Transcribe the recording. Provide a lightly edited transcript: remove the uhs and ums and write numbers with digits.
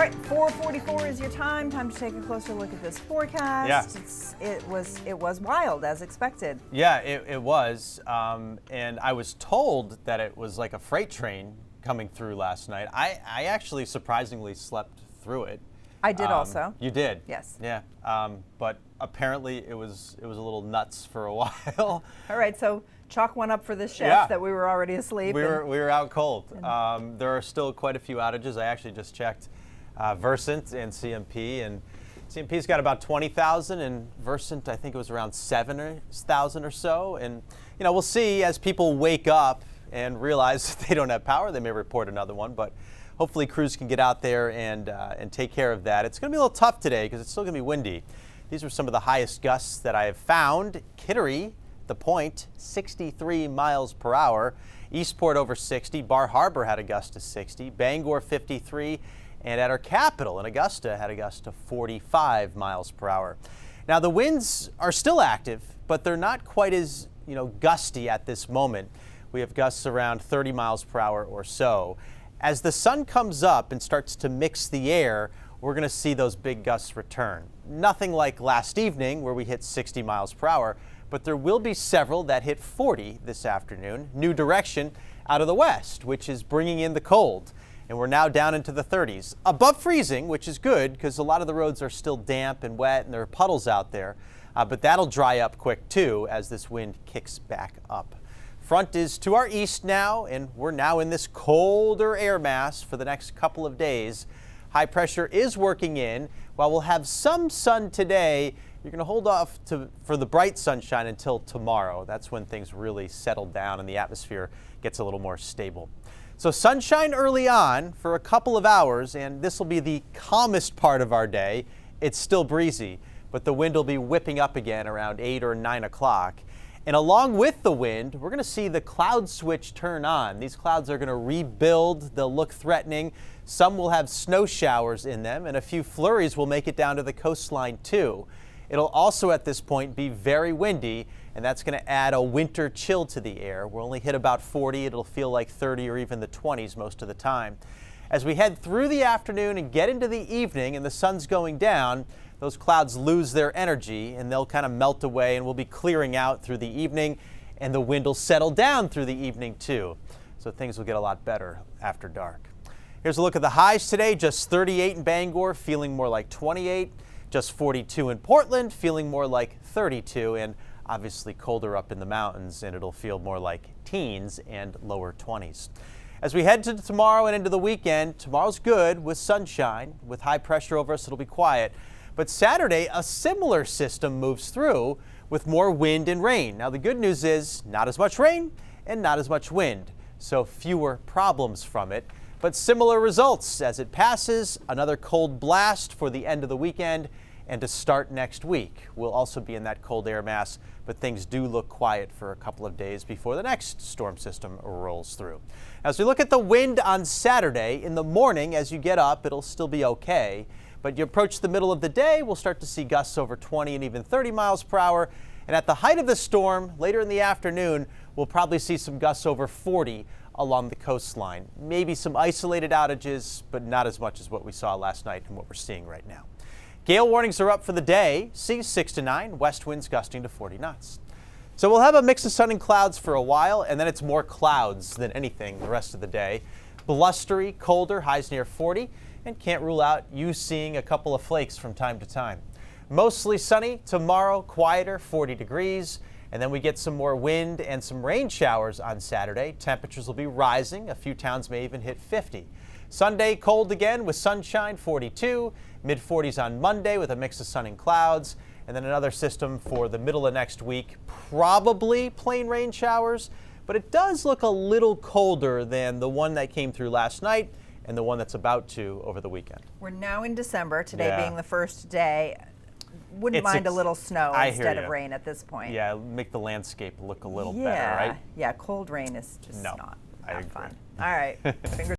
right, 4:44 is your time. Time to take a closer look at this forecast. Yeah. It was wild as expected. Yeah, it was. And I was told that it was like a freight train coming through last night. I actually surprisingly slept through it. I did also. You did? Yes. Yeah. But apparently it was a little nuts for a while. All right, so chalk one up for the shift Yeah. that we were already asleep. We were out cold. There are still quite a few outages. I actually just checked Versant and CMP, and CMP's got about 20,000, and Versant I think it was around 7,000 or so. And you know, we'll see as people wake up and realize they don't have power, they may report another one. But hopefully crews can get out there and take care of that. It's going to be a little tough today because it's still going to be windy. These are some of the highest gusts that I have found. Kittery, the point, 63 miles per hour. Eastport over 60. Bar Harbor had a gust of 60. Bangor 53. And at our capital in Augusta had a gust of 45 miles per hour. Now the winds are still active, but they're not quite as gusty at this moment. We have gusts around 30 miles per hour or so. As the sun comes up and starts to mix the air, we're going to see those big gusts return. Nothing like last evening where we hit 60 miles per hour, but there will be several that hit 40 this afternoon. New direction out of the west, which is bringing in the cold. And we're now down into the 30s. Above freezing, which is good because a lot of the roads are still damp and wet and there are puddles out there. But that'll dry up quick too as this wind kicks back up. Front is to our east now, and we're now in this colder air mass for the next couple of days. High pressure is working in. While we'll have some sun today, you're going to hold off for the bright sunshine until tomorrow. That's when things really settle down and the atmosphere gets a little more stable. So sunshine early on for a couple of hours, and this will be the calmest part of our day. It's still breezy, but the wind will be whipping up again around 8 or 9 o'clock. And along with the wind, we're going to see the cloud switch turn on. These clouds are going to rebuild. They'll look threatening. Some will have snow showers in them, and a few flurries will make it down to the coastline too. It'll also at this point be very windy, and that's going to add a winter chill to the air. We'll only hit about 40. It'll feel like 30 or even the 20s most of the time. As we head through the afternoon and get into the evening and the sun's going down, those clouds lose their energy and they'll kind of melt away, and we'll be clearing out through the evening, and the wind will settle down through the evening too. So things will get a lot better after dark. Here's a look at the highs today. Just 38 in Bangor, feeling more like 28. Just 42 in Portland, feeling more like 32, and obviously colder up in the mountains, and it'll feel more like teens and lower 20s. As we head to tomorrow and into the weekend, tomorrow's good with sunshine. With high pressure over us, it'll be quiet. But Saturday, a similar system moves through with more wind and rain. Now the good news is not as much rain and not as much wind, so fewer problems from it. But similar results as it passes. Another cold blast for the end of the weekend and to start next week. We'll also be in that cold air mass, but things do look quiet for a couple of days before the next storm system rolls through. As we look at the wind on Saturday, in the morning as you get up, it'll still be okay. But you approach the middle of the day, we'll start to see gusts over 20 and even 30 miles per hour. And at the height of the storm, later in the afternoon, we'll probably see some gusts over 40 along the coastline. Maybe some isolated outages, but not as much as what we saw last night and what we're seeing right now. Gale warnings are up for the day. Seas 6 to 9, west winds gusting to 40 knots. So we'll have a mix of sun and clouds for a while, and then it's more clouds than anything the rest of the day. Blustery, colder, highs near 40, and can't rule out you seeing a couple of flakes from time to time. Mostly sunny tomorrow, quieter, 40 degrees. And then we get some more wind and some rain showers on Saturday. Temperatures will be rising. A few towns may even hit 50. Sunday, cold again with sunshine, 42. Mid-40s on Monday with a mix of sun and clouds. And then another system for the middle of next week. Probably plain rain showers, but it does look a little colder than the one that came through last night and the one that's about to over the weekend. We're now in December, today being the first day. Wouldn't mind a little snow instead of rain at this point. Yeah, make the landscape look a little better, right? Yeah, cold rain is just not I agree. fun. All right. Fingers